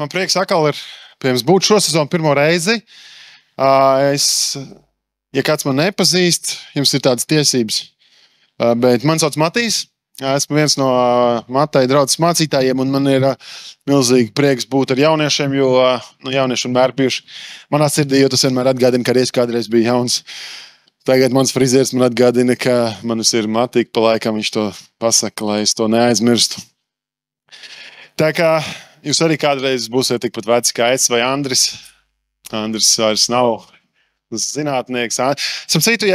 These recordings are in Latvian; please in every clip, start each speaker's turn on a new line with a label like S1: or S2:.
S1: Man prieks atkal ir pie jums būt šosezonu pirmo reizi. Ja kāds man nepazīst, jums ir tādas tiesības. Bet man sauc Matīs. Esmu viens no Matai draudzes mācītājiem, un man ir milzīgi prieks būt ar jauniešiem, jo jaunieši vienmēr bijuši manā sirdī, jo tas vienmēr atgādina, ka es kādreiz biju jauns. Tagad mans frizieris man atgādina, ka manis ir Matika pa laikam, viņš to pasaka, lai es to neaizmirstu. Tā kā jūs arī kādreiz būsiet tikpat veci kā es vai Andris. Andris vairs nav zinātnieks. Sapcītu,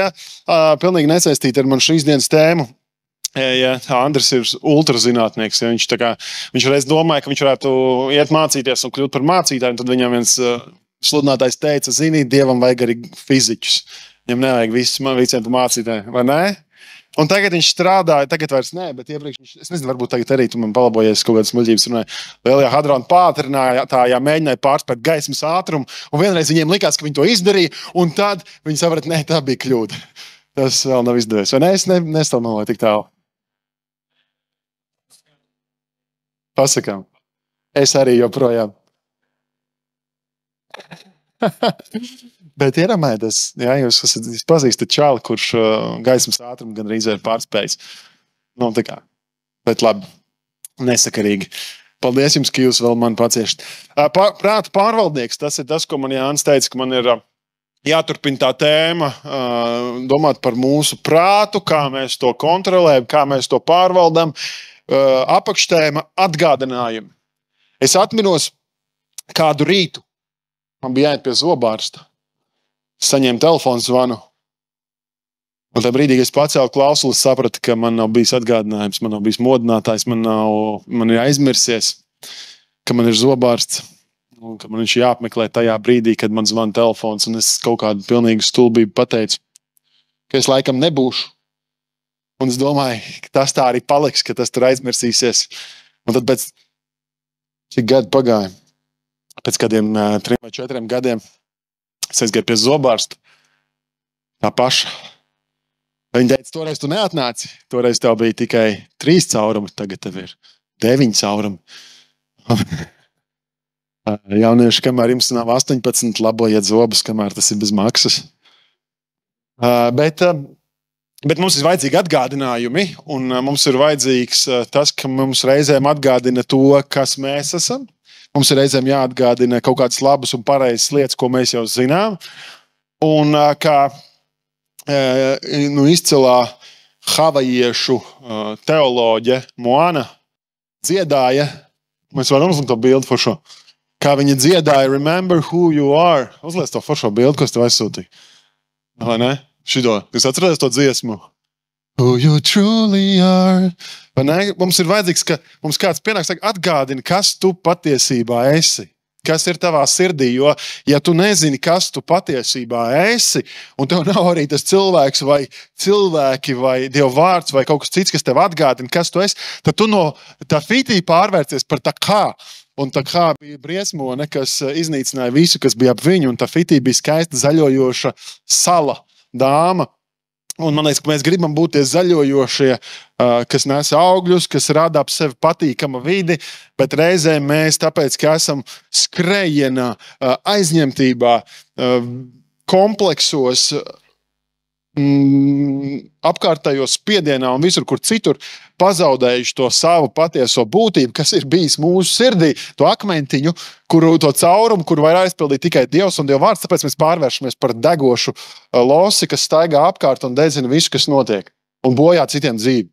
S1: pilnīgi nesaistīti ar man šīs dienas tēmu. Ja Andris ir ultrazinātnieks. Ja viņš reiz domāja, ka viņš varētu iet mācīties un kļūt par mācītāju, tad viņam viens sludinātājs teica, zinīt, Dievam vajag arī fiziķus. Viņam nevajag visiem par mācītāju, vai ne? Un tagad viņš strādāja, tagad vairs nē, bet iepriekš, es nezinu, varbūt tagad arī tu man palabojies kaut kādas muļķības runāja. Lielajā hadrona pātrinātājā mēģināja pārspēt gaismas ātrumu, un vienreiz viņiem likās, ka viņi to izdarīja, un tad viņi saprata, nē, tā bija kļūda. Tas vēl nav izdevies. Vai ne? Es nestalmaloju tik tālu. Pasakām. Es arī joprojām. Bet iedomājieties, jūs pazīstat čāli, kurš gaismas ātrumu gan arī ir pārspējis. Tā kā. Bet labi, nesakarīgi. Paldies jums, ka jūs vēl mani paciešat. Prāta pārvaldnieks, tas ir tas, ko man Jānis teica, ka man ir jāturpina tā tēma, domāt par mūsu prātu, kā mēs to kontrolējam, kā mēs to pārvaldam. Apakštēma atgādinājumi. Es atminos kādu rītu. Man bija jāiet pie zobārsta. Saņēmu telefonu zvanu. Un tajā brīdī, kad es pacēlu klausuli, sapratu, ka man nav bijis atgādinājums, man nav bijis modinātājs, man ir aizmirsies, ka man ir zobārsts. Un ka man viņš jāapmeklē tajā brīdī, kad man zvana telefons, un es kaut kādu pilnīgu stulbību pateicu, ka es laikam nebūšu. Un es domāju, ka tas tā arī paliks, ka tas tur aizmirsīsies. Un tad pēc cik gadu pagāja? Pēc kādiem 3 vai 4 gadiem es aizgāju pie zobārsta. Tā paša. Viņa teica, toreiz tu neatnāci. Toreiz tev bija tikai 3 caurumi, tagad tev ir 9 caurumi. Jaunieši, kamēr jums nav 18, labojiet zobus, kamēr tas ir bez maksas. Bet mums ir vajadzīgi atgādinājumi, un mums ir vajadzīgs tas, ka mums reizēm atgādina to, kas mēs esam. Mums ir reizēm jāatgādina kaut kādas labas un pareizas lietas, ko mēs jau zinām. Un kā izcilā havajiešu teoloģe Moana dziedāja, mēs varam uzlikt to bildi foršo, kā viņa dziedāja Remember who you are. Uzliec to foršo bildi, ko es tev aizsūtīju. Vai ne? Šido. Jūs atcerēties to dziesmu? Who you truly are. Vai ne? Mums ir vajadzīgs, ka mums kāds pienāks atgādina, kas tu patiesībā esi. Kas ir tavā sirdī, jo ja tu nezini, kas tu patiesībā esi, un tev nav arī tas cilvēks vai cilvēki vai Dieva vārds vai kaut kas cits, kas tev atgādina, kas tu esi, tad tu no tā fitī pārvērties par tā kā. Un tā kā bija briesmone, kas iznīcināja visu, kas bija ap viņu, un tā fitī bija skaista zaļojoša sala dāma. Un man liekas, ka mēs gribam būt tie zaļojošie, kas nes augļus, kas rada ap sevi patīkama vidi, bet reizēm mēs tāpēc, ka esam skrejienā, aizņemtībā, kompleksos, apkārtējos spiedienā un visur, kur citur pazaudējuši to savu patieso būtību, kas ir bijis mūsu sirdī, to akmentiņu, to caurumu, kuru var aizpildīt tikai Dievs un Dieva vārds, tāpēc mēs pārvēršamies par degošu losi, kas staigā apkārt un dedzina visu, kas notiek, un bojā citiem dzīvi.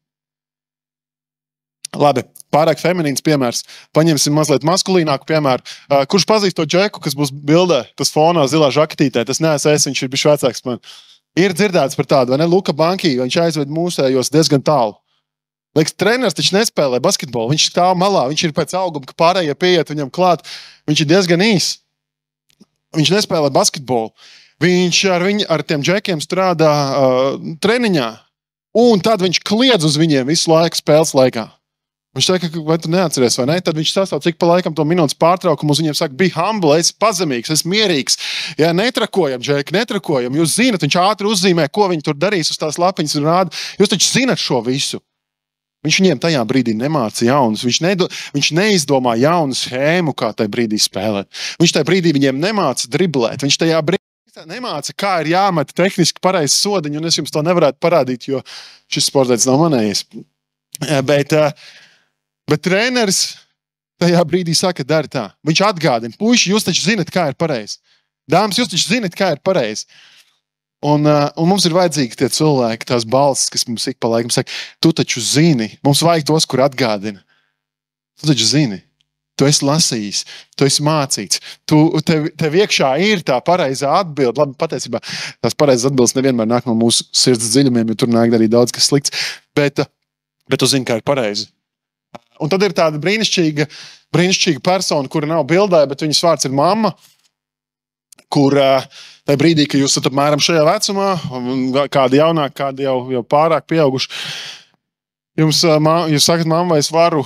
S1: Labi, pārāk feminīns piemērs. Paņemsim mazliet maskulīnāku piemēru. Kurš pazīst to džeku, kas būs bildē, tas fonā zilā žaketītē, tas neesmu es, viņš ir bišķi vecāks man. Ir dzirdēts par tādu, vai ne? Luka Bankī, viņš aizved mūsējos diezgan tālu. Liekas, treneris taču nespēlē basketbolu, viņš stāv malā, viņš ir pēc auguma, ka pārējie pieiet viņam klāt, viņš ir diezgan īs. Viņš nespēlē basketbolu. Viņš ar tiem džekiem strādā treniņā, un tad viņš kliedz uz viņiem visu laiku spēles laikā. Viņš saka, vai tu neatceries, vai ne? Tad viņš sastāv cik pa laikam to minūtes pārtraukumu uz viņiem saka, be humble, esi pazemīgs, esi mierīgs. Ja, netrakojam, Džeki, netrakojam. Jūs zinat, viņš ātri uzzīmē, ko viņi tur darīs uz tās lapiņas un rāda. Jūs taču zinat šo visu. Viņš viņiem tajā brīdī nemāca jaunus. Viņš neizdomā jaunu schēmu, kā tajā brīdī spēlēt. Viņš tajā brīdī viņiem nemāca driblēt. Viņš tajā brīdī nemāca, kā ir jāmet tehniski pareizi sodiņu, un es jums to nevarētu parādīt, jo šis sports nav manējis. Bet treneris tajā brīdī saka, dari tā. Viņš atgādina, puiši, jūs taču zinat, kā ir pareizi. Dāmas, jūs taču zinat, kā ir pareizi. Un mums ir vajadzīgi tie cilvēki, tās balsis, kas mums ik pa laikam saka, tu taču zini, mums vajag tos, kur atgādina. Tu taču zini, tu esi lasījis, tu esi mācīts, tev iekšā ir tā pareizā atbilde. Labi, patiesībā tās pareizas atbildes nevienmēr nāk no mūsu sirds dziļumiem, jo tur nāk arī daudz kas slikts, bet tu zini, kā ir pareizi. Un tad ir tāda brīnišķīga persona, kura nav bildē, bet viņas vārds ir mamma, kur tajā brīdī, kad jūs esat apmēram šajā vecumā, kādi jaunāki, kādi jau pārāk pieauguši, jūs sakat, mamma, vai es varu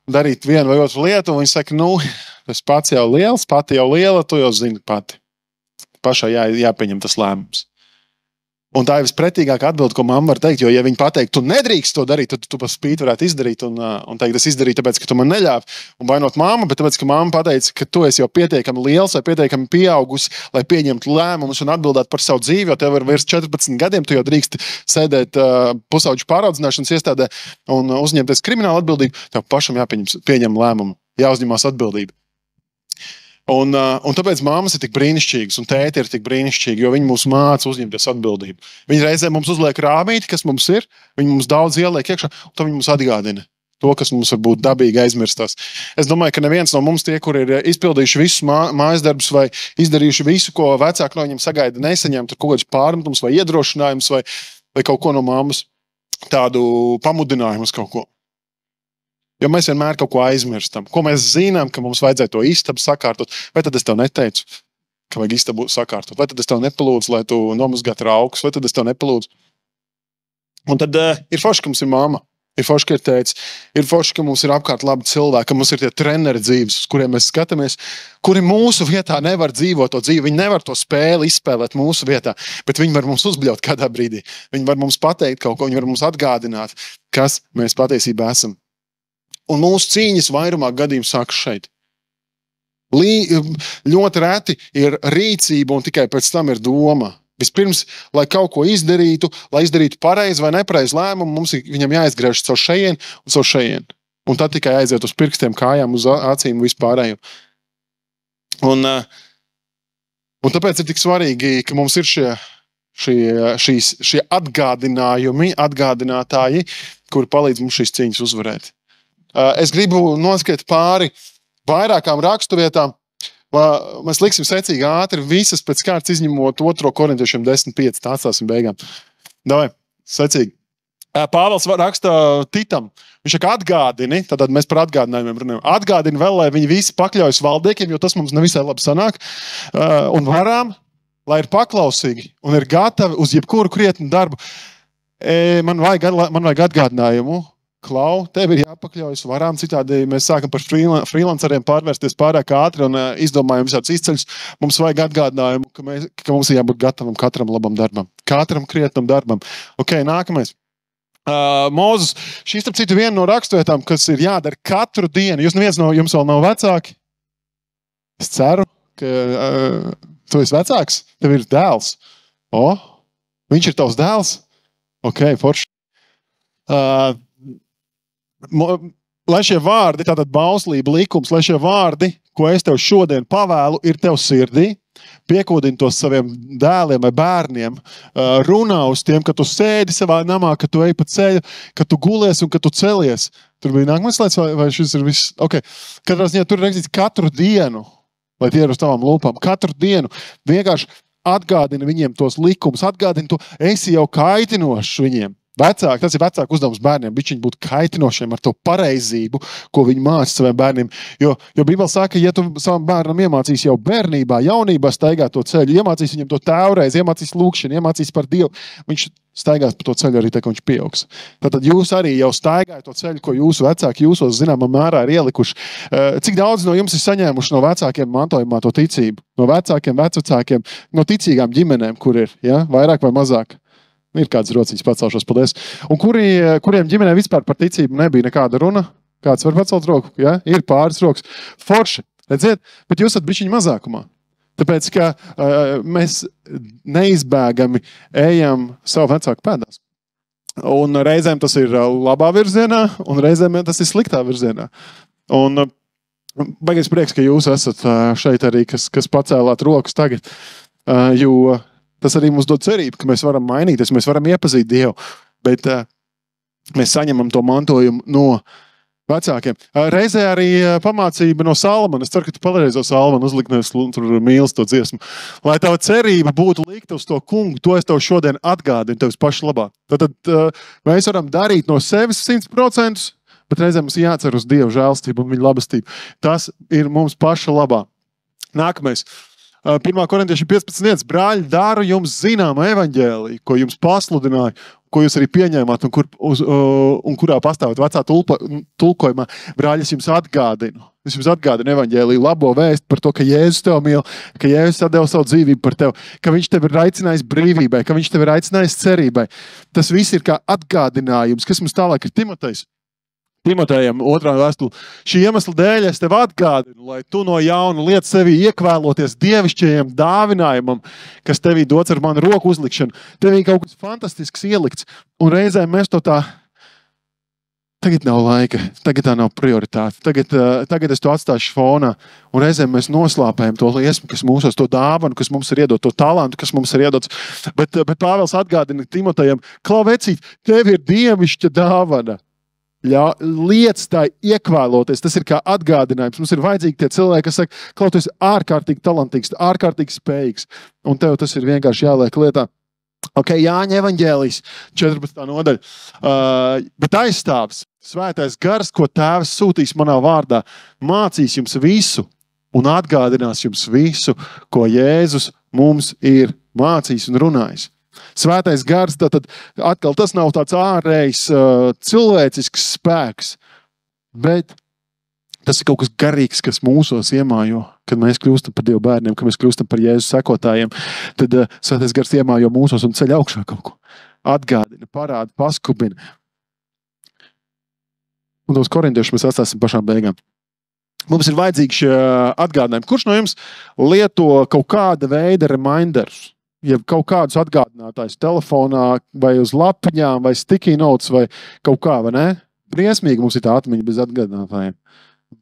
S1: darīt vienu vai otru lietu, un viņi saka, tas pats jau liels, pati jau liela, tu jau zini pati. Pašai jāpieņem tas lēmums. Un tā ir vispretīgākā atbilde, ko mamma var teikt, jo, ja viņi pateikt, tu nedrīkst to darīt, tad tu pa spīti varētu izdarīt un teikt, es izdarīju, tāpēc, ka tu man neļāvi, un vainot mammu, bet tāpēc, ka mamma pateica, ka tu esi jau pietiekami liels vai pietiekami pieaugusi, lai pieņemtu lēmumus un atbildētu par savu dzīvi, jo tev ir virs 14 gadiem, tu jau drīkst sēdēt pusauģu pāraudzināšanas iestādē un uzņemties kriminālu atbildību, tev pašam pieņem lēmumu, jāuzņemās atbildība. Un tāpēc mammas ir tik brīnišķīgas un tēti ir tik brīnišķīgi, jo viņi mūs māca uzņemties atbildību. Viņi reizē mums uzliek rāmīti, kas mums ir, viņi mums daudz ieliek iekšā, un tad viņi mums atgādina to, kas mums varbūt dabīgi aizmirstās. Es domāju, ka neviens no mums tie, kur ir izpildījuši visus mājas darbus vai izdarījuši visu, ko vecāki no viņiem sagaida, nesaņem tur kaut kādus pārmetums vai iedrošinājumus vai kaut ko no mammas, tādu pamudinājumu uz kaut ko. Jo mēs vienmēr kaut ko aizmirstam. Ko mēs zinām, ka mums vajadzēja to istabu sakārtot, vai tad es tev neteicu, ka vajag istabu sakārtot, vai tad es tev nepalūdzu, lai tu nomazgātu raukus, vai tad es tev nepalūdzu. Un tad ir forši, ka mums ir mamma, ir forši, ka ir tētis, ir forši, ka mums ir apkārt labi cilvēki, ka mums ir tie treneri dzīves, uz kuriem mēs skatāmies, kuri mūsu vietā nevar dzīvot to dzīvi, viņi nevar to spēli izspēlēt mūsu vietā, bet viņi var mums uzbļaut kādā brīdī. Viņi var mums pateikt kaut ko, viņi var mums atgādināt, kas mēs patiesībā esam. Un mūsu cīņas vairumā gadījumu sākas šeit. Ļoti reti ir rīcība un tikai pēc tam ir doma. Vispirms, lai kaut ko izdarītu, lai izdarītu pareizi vai nepareizi lēmumu, mums viņam jāizgriež caur šejien un caur šejien. Un tad tikai aiziet uz pirkstiem, kājām, uz acīm un vispārējo. Un tāpēc ir tik svarīgi, ka mums ir šie atgādinājumi, atgādinātāji, kuri palīdz mums šīs cīņas uzvarēt. Es gribu noskriet pāri vairākām raksturvietām. Mēs liksim secīgi ātri visas pēc kārtas izņemot 2. Korintiešiem 10:5. Tā atstāsim beigām. Davai, secīgi. Pāvils raksta Titam. Viņš saka atgādini, tātad mēs par atgādinājumiem runājam. Atgādini vēl, lai viņi visi pakļaujas valdniekiem, jo tas mums nevisai labi sanāk. Un varām, lai ir paklausīgi un ir gatavi uz jebkuru krietnu darbu. Man vajag atgādinājumu. Klau, tev ir jāpakļaujas varām, citādi mēs sākam par freelanceriem pārvērsties pārāk ātri un izdomājam visādus izceļus. Mums vajag atgādinājumu, ka mums ir jābūt gatavam katram labam darbam, katram krietnam darbam. Ok, nākamais. Mūzes, šī starp citu viena no raksturvietām, kas ir jādara katru dienu. Jūs neviens no jums vēl nav vecāki? Es ceru, ka tu esi vecāks, tev ir dēls. Viņš ir tavs dēls? Ok, forši. Lai šie vārdi, tātad bauslība, likums, lai šie vārdi, ko es tev šodien pavēlu, ir tev sirdī, piekodini tos saviem dēliem vai bērniem, runā uz tiem, ka tu sēdi savā namā, ka tu ej pa ceļu, ka tu gulies un ka tu celies. Tur bija nākamais slaids, vai šis ir viss? Ok. Katrā ziņā tur ir rakstīts katru dienu, lai tie ir uz tavām lūpām. Katru dienu vienkārši atgādini viņiem tos likumus, atgādini to, esi jau kaitinošs viņiem. Vecāki, tas ir vecāku uzdevums bērniem, bišķiņi būt kaitinošiem ar to pareizību, ko viņi māca saviem bērniem. Jo Bībele saka, ja tu savam bērnam iemācīs jau bērnībā, jaunībā staigāt to ceļu, iemācīs viņam to tēvreiz, iemācīs lūkšanu, iemācīs par Dievu, viņš staigās pa to ceļu arī tā, ka viņš pieaugs. Tātad jūs arī jau staigājat to ceļu, ko jūsu vecāki jūsos zināmā mērā ir ielikuši. Cik daudz no jums ir saņēmuši no vecākiem mantojumā to ticību? No vecākiem, vecvecākiem, no ticīgām ģimenēm, kur ir, ja? Vairāk vai mazāk? Ir kādas rociņas pacelšos, paldies. Un kuriem ģimenē vispār par ticību nebija nekāda runa? Kāds var pacelt roku? Ja? Ir pāris rokas. Forši, redziet, bet jūs esat bišķiņi mazākumā. Tāpēc, ka mēs neizbēgami ejam savu vecāku pēdās. Un reizēm tas ir labā virzienā, un reizēm tas ir sliktā virzienā. Un baigais prieks, ka jūs esat šeit arī, kas pacēlāt rokas tagad, jo tas arī mums dod cerību, ka mēs varam mainīties, mēs varam iepazīt Dievu, bet mēs saņemam to mantojumu no vecākiem. Reizē arī pamācība no Salmana. Es ceru, ka tu pareizo Salmanu uzlikt, nevis tur mīlis to dziesmu. Lai tava cerība būtu likta uz to kungu, to es tev šodien atgādinu, tevis pašu labā. Tad mēs varam darīt no sevis 100%, bet reizē mums jācer uz Dievu žēlstību un viņa labestību. Tas ir mums paša labā. Nākamais. 1. Korintieši 15. Brāļi, daru jums zināmu evaņģēliju, ko jums pasludināju, ko jūs arī pieņēmāt un kurā pastāvat vecā tulkojumā. Brāļi, es jums atgādinu. Es jums atgādinu evaņģēliju, labo vēstu par to, ka Jēzus tev mīl, ka Jēzus atdeva savu dzīvību par tevi, ka viņš tevi ir aicinājis brīvībai, ka viņš tevi ir aicinājis cerībai. Tas viss ir kā atgādinājums, kas mums tālāk ir Timotejs. Timotejam 2. vēstule. Šī iemesla dēļ es tev atgādinu, lai tu no jauna liec sevi iekvēloties dievišķajam dāvinājumam, kas tevī dots ar manu roku uzlikšanu. Tevī kaut kas fantastisks ielikts, un reizēm mēs to tā, tagad nav laika, tagad tā nav prioritāte, tagad es to atstāšu fonā, un reizēm mēs noslāpējam to liesmu, kas mūsos, to dāvanu, kas mums ir iedot, to talantu, kas mums ir iedots. Bet Pāvils atgādina Timotejam, klau vecīt, tev ir dievišķa dāvana. Liec tā iekvēloties, tas ir kā atgādinājums. Mums ir vajadzīgi tie cilvēki, kas saka, klau, tu esi ārkārtīgi talantīgs, ārkārtīgi spējīgs, un tev tas ir vienkārši jāliek lietā. Ok, Jāņa evaņģēlijs, 14. nodaļa. Bet aizstāvs, svētais gars, ko tēvs sūtīs manā vārdā, mācīs jums visu un atgādinās jums visu, ko Jēzus mums ir mācījis un runājis. Svētais gars, tad atkal tas nav tāds ārējs cilvēcisks spēks, bet tas ir kaut kas garīgs, kas mūsos iemājo, kad mēs kļūstam par Dievu bērniem, kad mēs kļūstam par Jēzus sekotājiem, tad svētais gars iemājo mūsos un ceļ augšā kaut ko. Atgādina, parāda, paskubina. Un tos korintiešus mēs atstāsim pašām beigām. Mums ir vajadzīgi šie atgādinājumi. Kurš no jums lieto kaut kāda veida reminderus? Ja kaut kādus atgādinātājus telefonā, vai uz lapiņām, vai sticky notes, vai kaut kā, vai ne? Briesmīgi mums ir tā atmiņa bez atgādinātājiem.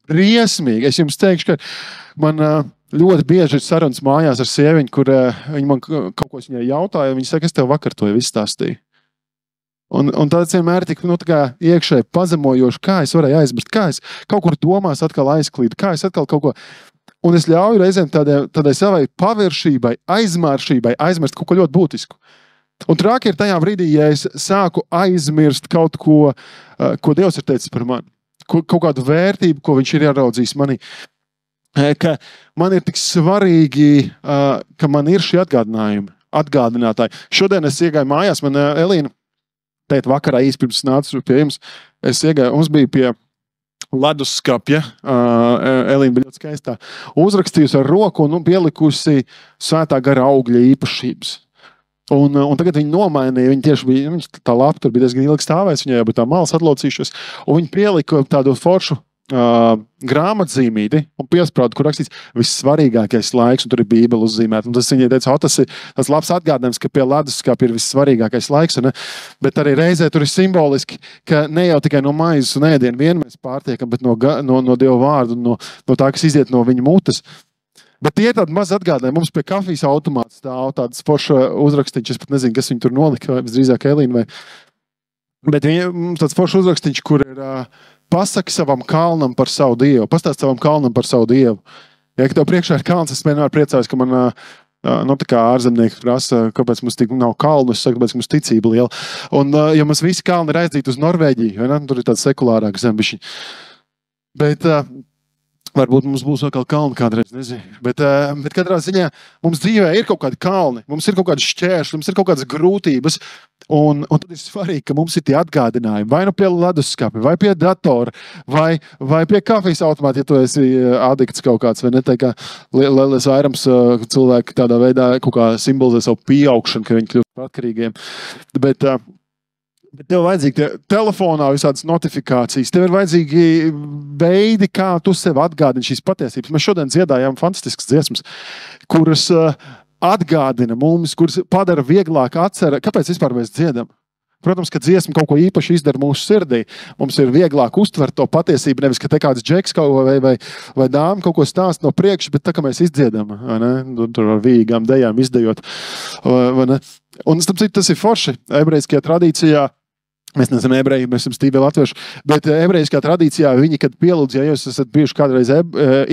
S1: Briesmīgi. Es jums teikšu, ka man ļoti bieži ir sarunas mājās ar sieviņu, kur viņa man kaut ko viņai jautāja, viņa saka, es tev vakar to jau izstāstīju. Un tāds vienmēr tik iekšēji pazemojoši, kā es varēju aizmirst, kā es kaut kur domās atkal aizklīdu, kā es atkal kaut ko... Un es ļauju reizēm tādai savai paviršībai, aizmāršībai, aizmirst kaut ko ļoti būtisku. Un trāki ir tajā brīdī, ja es sāku aizmirst kaut ko, ko Dievs ir teicis par mani. Kaut kādu vērtību, ko viņš ir ieraudzījis manī. Ka man ir tik svarīgi, ka man ir šie atgādinājumi, atgādinātāji. Šodien es iegāju mājās, man Elīna teikt vakarā īsti pirms nācu pie jums. Es iegāju, mums bija pie leduskapja, Elīna bija ļoti skaistā, uzrakstījusi ar roku un pielikusi svētā gara augļa īpašības. Un tagad viņi nomainīja, viņi tieši bija, tā lapa tur bija diezgan ilgi stāvēs, viņai jau bija tā malas atlocījušas, un viņi pielika tādu foršu grāmatzīmīti un piesprādu, kur rakstīts vissvarīgākais laiks, un tur ir Bībele uzzīmēta. Un tas viņai teica, tas ir tas labs atgādinājums, ka pie leduskapa ir vissvarīgākais laiks, ne? Bet arī reizē tur ir simboliski, ka ne jau tikai no maizes un ēdienu vien mēs pārtiekam, bet no Dieva vārdu, no tā, kas iziet no viņa mutes. Bet tie ir tādi maz atgādinājumi. Mums pie kafijas automāta stāv tāds forša uzrakstīņš, es pat nezinu, kas viņu tur nolika, vai visdrīzāk Elīna, bet mums tāds forša uzrakstīņš, kur ir pasaki savam kalnam par savu Dievu. Pastāst savam kalnam par savu Dievu. Ja tev priekšā ir kalns, es vienmēr priecājos, ka man tā kā ārzemnieki prasa, kāpēc mums tik nav kalnu, es saku, kāpēc mums ticība liela. Un ja mums visi kalni ir aizdzīti uz Norvēģiju, tur ir tāds sekulārāk zembišķi. Bet Varbūt mums būs vēl kaut kalni kādreiz, nezinu. Bet katrā ziņā mums dzīvē ir kaut kādi kalni, mums ir kaut kādi šķēršļi, mums ir kaut kādas grūtības. Un tad ir svarīgi, ka mums ir tie atgādinājumi. Vai nu pie leduskapa, vai pie datora, vai pie kafijas automāta, ja tu esi adikts kaut kāds. Vai ne? Tā kā lielais vairums cilvēku tādā veidā kaut kā simbolizē savu pieaugšanu, ka viņi kļūst par atkarīgiem. Bet tev vajadzīgi telefonā visādas notifikācijas, tev ir vajadzīgi veidi, kā tu sev atgādini šīs patiesības. Mēs šodien dziedājām fantastiskas dziesmas, kuras atgādina mums, kuras padara vieglāk atcerēt. Kāpēc vispār mēs dziedam? Protams, ka dziesma kaut ko īpaši izdara mūsu sirdī. Mums ir vieglāk uztvert to patiesību, nevis, ka te kāds džeks vai dāma kaut ko stāst no priekša, bet tā, ka mēs izdziedam, tur ar vīgām dejām izdejot. Un, starp citu, tas ir forši ebrejiskajā tradīcijā. Mēs neesam ebreji, mēs esam stīvi latvieši, bet ebrejiskā tradīcijā viņi, kad pielūdz, ja jūs esat bijuši kādreiz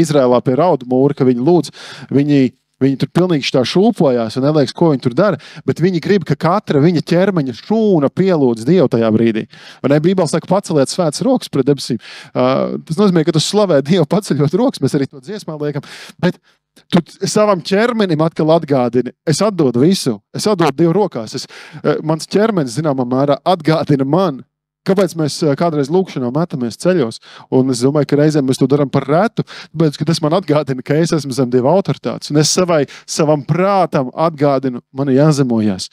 S1: Izrēlā pie raudu mūra, ka viņi lūdz, viņi tur pilnīgi tā šūpojās un neliekas, ko viņi tur dara, bet viņi grib, ka katra viņa ķermeņa šūna pielūdz Dievu tajā brīdī. Vai ne? Bībele saka, paceliet svētas rokas pret debesīm. Tas nozīmē, ka tu slavē Dievu paceļot rokas, mēs arī to dziesmā liekam, bet tu savam ķermenim atkal atgādini. Es atdodu visu. Es atdodu Dievu rokās. Mans ķermenis, zināmā mērā, atgādina man. Kāpēc mēs kādreiz lūkšanā metamies ceļos? Un es domāju, ka reizēm mēs to darām par retu, tāpēc, ka tas man atgādina, ka es esmu zem Dieva autoritātes. Un es savam prātam atgādinu, man ir jāzemojās.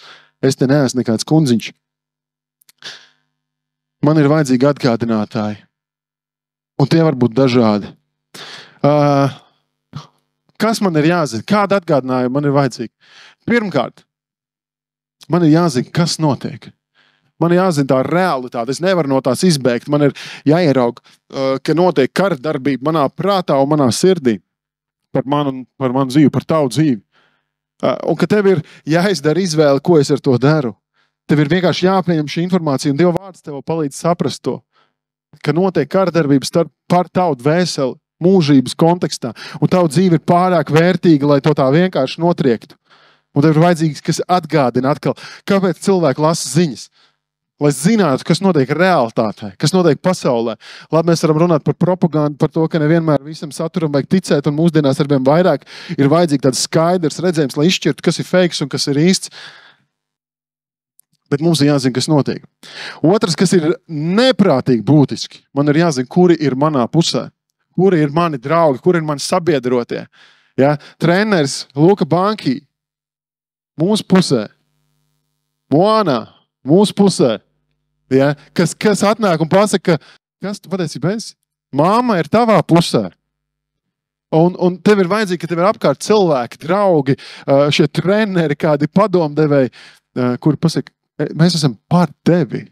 S1: Es te neesmu nekāds kundziņš. Man ir vajadzīgi atgādinātāji. Un tie var būt dažādi. Kas man ir jāzina? Kāda atgādinājuma man ir vajadzīga? Pirmkārt, man ir jāzina, kas notiek. Man ir jāzina tā realitāte. Es nevaru no tās izbēgt. Man ir jāieraug, ka notiek kara darbība manā prātā un manā sirdī par manu dzīvi, par tavu dzīvi. Un ka tev ir jāizdara izvēle, ko es ar to daru. Tev ir vienkārši jāpieņem šī informācija, un Dieva vārds tev palīdz saprast to, ka notiek kara darbības par tavu dvēseli, mūžības kontekstā, un tavu dzīve ir pārāk vērtīga, lai to tā vienkārši notriektu. Un tev ir vajadzīgs, kas atgādina atkal, kāpēc cilvēki lasa ziņas. Lai zinātu, kas notiek realitātē, kas notiek pasaulē. Labi, mēs varam runāt par propagandu, par to, ka nevienmēr visam saturam vajag ticēt, un mūsdienās arvien vairāk ir vajadzīgi tāds skaidrs redzējums, lai izšķirtu, kas ir fakes un kas ir īsts. Bet mums ir jāzina, kas notiek. Otrs, kas ir neprātīgi būtiski, man ir jāzina, kuri ir manā pusē. Kuri ir mani draugi, kuri ir mani sabiedrotie. Ja? Treneris Luka Banki mūsu pusē. Moana mūsu pusē. Ja? Kas atnāk un pasaka, kas tu patiesībā esi? Māma ir tavā pusē. Un tev ir vajadzīgi, ka tev ir apkārt cilvēki, draugi, šie treneri, kādi padomdevēji, kuri pasaka, mēs esam par tevi.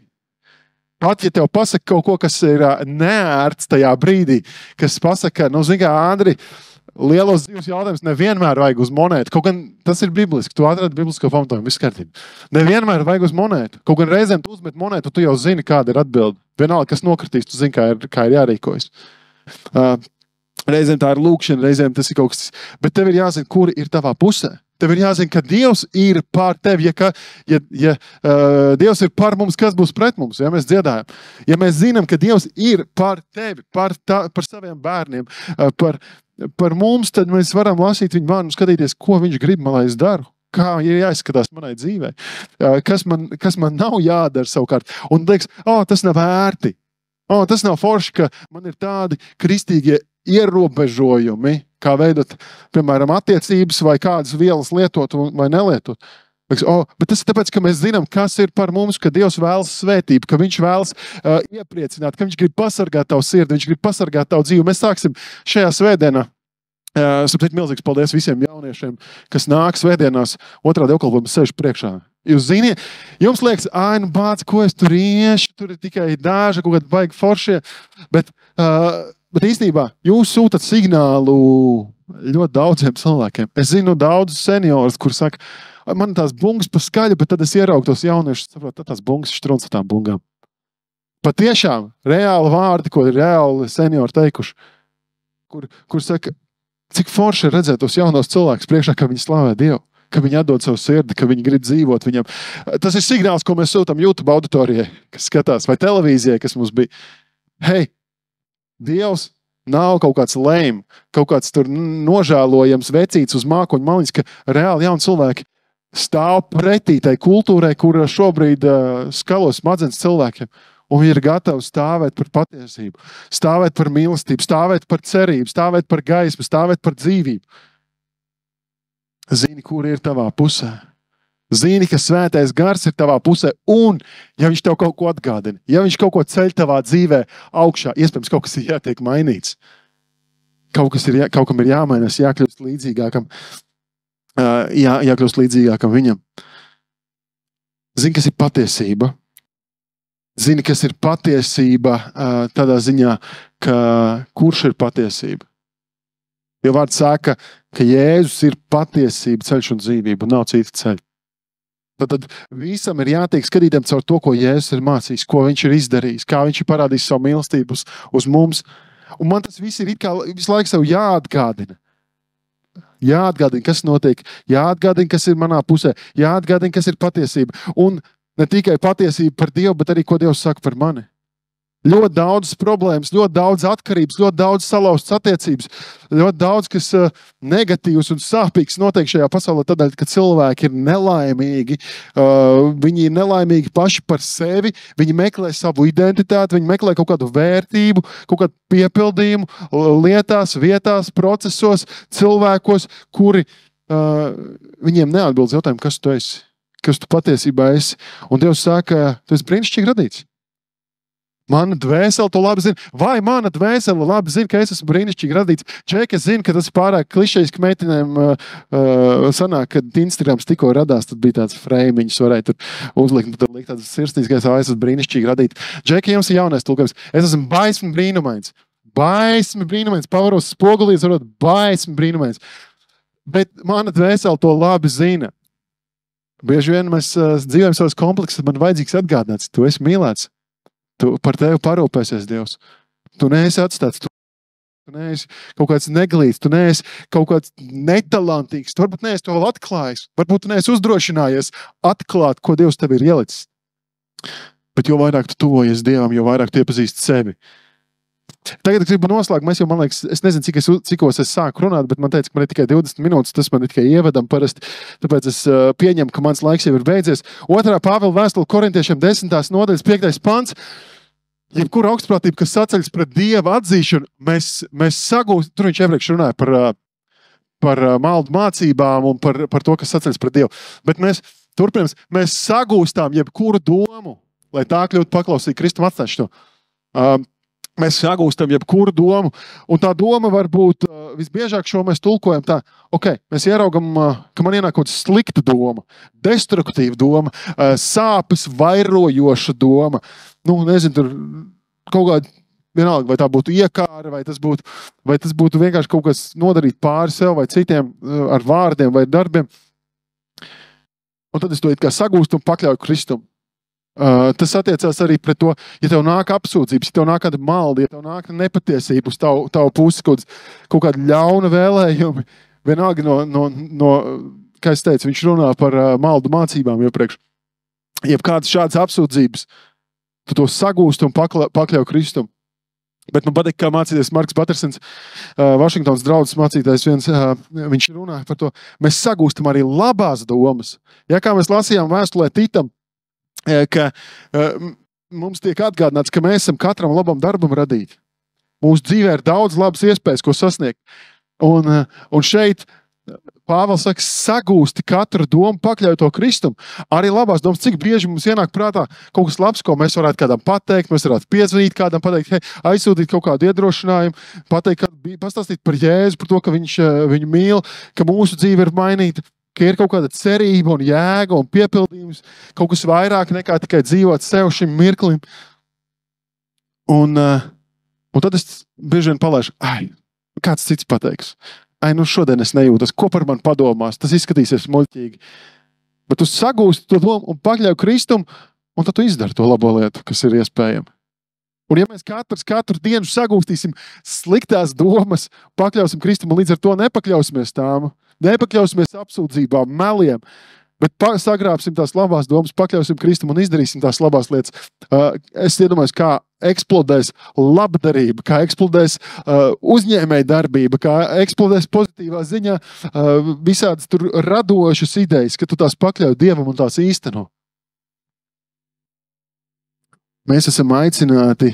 S1: Pat, ja tev pasaka kaut ko, kas ir neērts tajā brīdī, kas pasaka, zini kā, Andri, lielos dzīves jautājumus nevienmēr vajag uz monētu. Kaut gan tas ir bibliski, tu atradi biblisko pamatojumu, viss kārtībā. Nevienmēr vajag uz monētu. Kaut gan reizēm tu uzmet monētu, tu jau zini, kāda ir atbilde. Vienalga, kas nokritīs, tu zini, kā ir jārīkojas. Reizēm tā ir lūkšana, reizēm tas ir kaut kas, bet tev ir jāzina, kuri ir tavā pusē. Tev ir jāzina, ka Dievs ir pār tevi. Ja Dievs ir pār mums, kas būs pret mums? Ja mēs dziedājam. Ja mēs zinām, ka Dievs ir pār tevi, par saviem bērniem, par mums, tad mēs varam lasīt viņu vārdu un skatīties, ko viņš grib, lai es daru. Kā ir jāizskatās manai dzīvei. Kas man nav jādara savukārt. Un liekas, tas nav vērti. Tas nav forši, ka man ir tādi kristīgie ierobežojumi, kā veidot, piemēram, attiecības vai kādas vielas lietot vai nelietot. Bet tas ir tāpēc, ka mēs zinām, kas ir par mums, ka Dievs vēlas svētību, ka viņš vēlas iepriecināt, ka viņš grib pasargāt tavu sirdi, viņš grib pasargāt tavu dzīvi. Mēs sāksim šajā svētdienā. Sapratu, milzīgs paldies visiem jauniešiem, kas nāk svētdienās otrā dievkalpojuma sēž priekšā. Jūs ziniet, jums liekas, bāc, ko es tur iešu, tur ir tikai daži, kaut kādi baigi foršie, bet īstenībā jūs sūtat signālu ļoti daudziem cilvēkiem. Es zinu daudzus seniorus, kur saka, man tās bungas pa skaļi, bet tad es ieraugu tos jauniešus, saprotu, tad tās bungas štrunc ar tām bungām. Patiešām, reāli vārdi, ko ir reāli seniori teikuši, kur saka, cik forši ir redzēt tos jaunos cilvēkus priekšā, ka viņi slavē Dievu, ka viņi atdod savu sirdi, ka viņi grib dzīvot viņam. Tas ir signāls, ko mēs sūtam YouTube auditorijai, kas skatās, vai televīzijai, kas mums bija. Hei, Dievs Nav kaut kāds lēm, kaut kāds tur nožēlojams vecīts uz mākoņu maliņas, ka reāli jauni cilvēki stāv pretī tai kultūrai, kur šobrīd skalo smadzenes cilvēkiem. Un viņi ir gatavi stāvēt par patiesību, stāvēt par mīlestību, stāvēt par cerību, stāvēt par gaismu, stāvēt par dzīvību. Zini, kur ir tavā pusē. Zini, ka svētais gars ir tavā pusē, un ja viņš tev kaut ko atgādina, ja viņš kaut ko ceļ tavā dzīvē augšā, iespējams, kaut kas ir jātiek mainīts. Kaut kam ir jāmainās, jākļūst līdzīgākam viņam. Zini, kas ir patiesība. Zini, kas ir patiesība tādā ziņā, ka kurš ir patiesība? Jo vārds saka, ka Jēzus ir patiesība, ceļš un dzīvība, un nav cita ceļa. Tad visam ir jātiek skatītam caur to, ko Jēzus ir mācījis, ko viņš ir izdarījis, kā viņš ir parādījis savu mīlestību uz mums. Un man tas viss ir it kā visu laiku sev jāatgādina. Jāatgādina, kas notiek, jāatgādina, kas ir manā pusē, jāatgādina, kas ir patiesība. Un ne tikai patiesība par Dievu, bet arī, ko Dievs saka par mani. Ļoti daudz problēmas, ļoti daudz atkarības, ļoti daudz salauztas attiecības, ļoti daudz, kas negatīvs un sāpīgs notiek šajā pasaulē tādēļ, ka cilvēki ir nelaimīgi. Viņi ir nelaimīgi paši par sevi, viņi meklē savu identitāti, viņi meklē kaut kādu vērtību, kaut kādu piepildījumu lietās, vietās, procesos, cilvēkos, kuri viņiem neatbild jautājumu, kas tu esi. Kas tu patiesībā esi. Un Dievs saka, tu esi brīnišķīgi radīts. Mana dvēsele to labi zina. Vai mana dvēsele labi zina, ka es esmu brīnišķīgi radīts? Džeki, es zinu, ka tas pārāk klišejs, ka meitenēm sanāk, kad Instagrams tikko radās, tad bija tāds freimiņš, varēja tur uzlikt, tad likt tāds sirsnīgs, ka es esmu brīnišķīgi radīts. Džeki, jums ir jaunais tulkojums. Es esmu baismi brīnumains. Baismi brīnumains. Pavaros spogulīs, varot baismi brīnumains. Bet mana dvēsele to labi zina. Bieži vien mēs dzīvojam savas kompleksus, man vajadzīgs atgādināts, tu esi mīlēts, tu par tevi parūpēsies Dievs, tu neesi atstāts, tu neesi kaut kāds neglīts, tu neesi kaut kāds netalantīgs, tu varbūt neesi to vēl atklājis, varbūt tu neesi uzdrošinājies atklāt, ko Dievs tev ir ielicis. Bet jo vairāk tu tuvojies Dievam, jo vairāk tu iepazīsti sevi. Tagad gribu noslēgt, mēs jau, man liekas, es nezinu, cikos es sāku runāt, bet man teica, ka man ir tikai 20 minūtes, tas man ir tikai ievedam parasti, tāpēc es pieņemu, ka mans laiks jau ir beidzies. 2. Pāvila vēstule Korintiešiem 10. nodaļas 5. pants. Jebkura augstprātība, kas saceļas pret Dieva atzīšanu, mēs sagūst, tur viņš iepriekš runāja par maldu mācībām un par to, kas saceļas pret Dievu. Bet mēs sagūstām jebkuru domu, lai tā kļūtu paklausīgi Kristum atstāšu to. Mēs sagūstam jebkuru domu, un tā doma var būt, visbiežāk šo mēs tulkojam tā, mēs ieraugam, ka man ienāk kaut kāda slikta doma, destruktīva doma, sāpes vairojoša doma, nezinu, tur kaut kāda, vienalga, vai tā būtu iekāra, vai tas būtu vienkārši kaut kas nodarīt pāri sev vai citiem ar vārdiem vai darbiem. Un tad es to it kā sagūstu un pakļauju Kristum. Tas attiecās arī pret to, ja tev nāk apsūdzības, ja tev nāk kāda malda, ja tev nāk nepatiesība uz tavu pusi, kaut kāda ļauna vēlējumi, vienalga no kā es teicu, viņš runā par maldu mācībām iepriekš. Jebkādas šādas apsūdzības, tu to sagūst un pakļauj Kristum. Bet man patīk, kā mācīties Marks Patersons, Vašingtons draudzes mācītājs viņš runā par to. Mēs sagūstam arī labās domas. Ja kā mēs lasījām vēstulē Titam, ka mums tiek atgādināts, ka mēs esam katram labam darbam radīti. Mūsu dzīvē ir daudz labas iespējas, ko sasniegt. Un šeit Pāvils saka, sagūsti katru domu, pakļauj to Kristum. Arī labās domas, cik bieži mums ienāk prātā kaut kas labs, ko mēs varētu kādam pateikt, mēs varētu piezvanīt kādam, pateikt, aizsūtīt kaut kādu iedrošinājumu, pastāstīt par Jēzu, par to, ka viņš viņu mīl, ka mūsu dzīve ir mainīta, ka ir kaut kāda cerība un jēga un piepildījums, kaut kas vairāk nekā tikai dzīvot sev šim mirklim. Un tad es bieži vien palaišu, kāds cits pateiks. Šodien es nejūtos, ko par mani padomās, tas izskatīsies muļķīgi. Bet tu sagūsti to domu un pakļauj Kristum, un tad tu izdari to labo lietu, kas ir iespējama. Un ja mēs katru dienu sagūstīsim sliktās domas, pakļausim Kristum un līdz ar to nepakļausimies tām, nepakļausimies apsūdzībām, meliem, Bet sagrābsim tās labās domas, pakļausim Kristum un izdarīsim tās labās lietas. Es iedomājos, kā eksplodēs labdarība, kā eksplodēs uzņēmēja darbība, kā eksplodēs pozitīvā ziņā visādas tur radošas idejas, ka tu tās pakļauj Dievam un tās īsteno. Mēs esam aicināti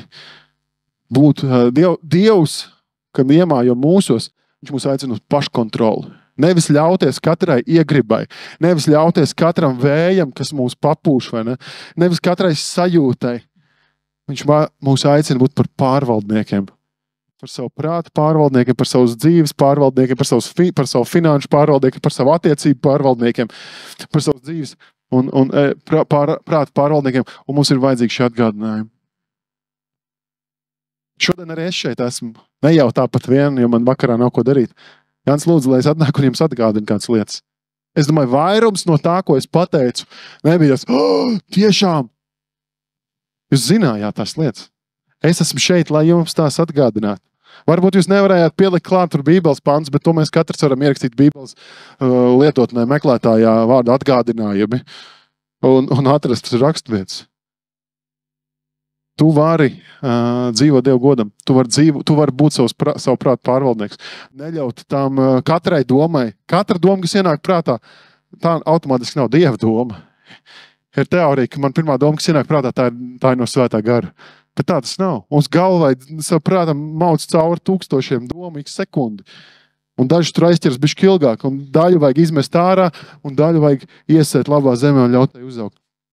S1: būt Dievs, kad iemājo mūsos, viņš mūs aicina uz paškontroli. Nevis ļauties katrai iegribai, nevis ļauties katram vējam, kas mūs papūš, vai ne? Nevis katrai sajūtai. Viņš mūs aicina būt par pārvaldniekiem. Par savu prātu pārvaldniekiem, par savas dzīves pārvaldniekiem, par savu finanšu pārvaldniekiem, par savu attiecību pārvaldniekiem, par savas dzīves un prātu pārvaldniekiem. Un mums ir vajadzīgi šie atgādinājumi. Šodien arī es šeit esmu. Ne jau tāpat vien, jo man vakarā nav ko darīt. Jānis lūdzu, lai es atnāku un jums atgādinu kādas lietas. Es domāju, vairums no tā, ko es pateicu, nebija tas, tiešām! Jūs zinājāt tās lietas. Es esmu šeit, lai jums tās atgādinātu. Varbūt jūs nevarējāt pielikt klāt tur Bībeles pants, bet to mēs katrs varam ierakstīt Bībeles lietotnē meklētājā vārdu atgādinājumi un atrast raksturvietas. Tu vari dzīvot Dievu godam. Tu vari būt savu prātu pārvaldnieks. Neļaut tam katrai domai. Katra doma, kas ienāk prātā, tā automātiski nav Dieva doma. Ir teorija, ka man pirmā doma, kas ienāk prātā, tā ir no svētā gara. Bet tā tas nav. Mums galvai savu prātam mauc cauri 1000 domu ik sekundi. Un daži tur aizķers bišķi ilgāk. Un daļu vajag izmest ārā, un daļu vajag iesēt labā zemē un ļaut tai uzaugt.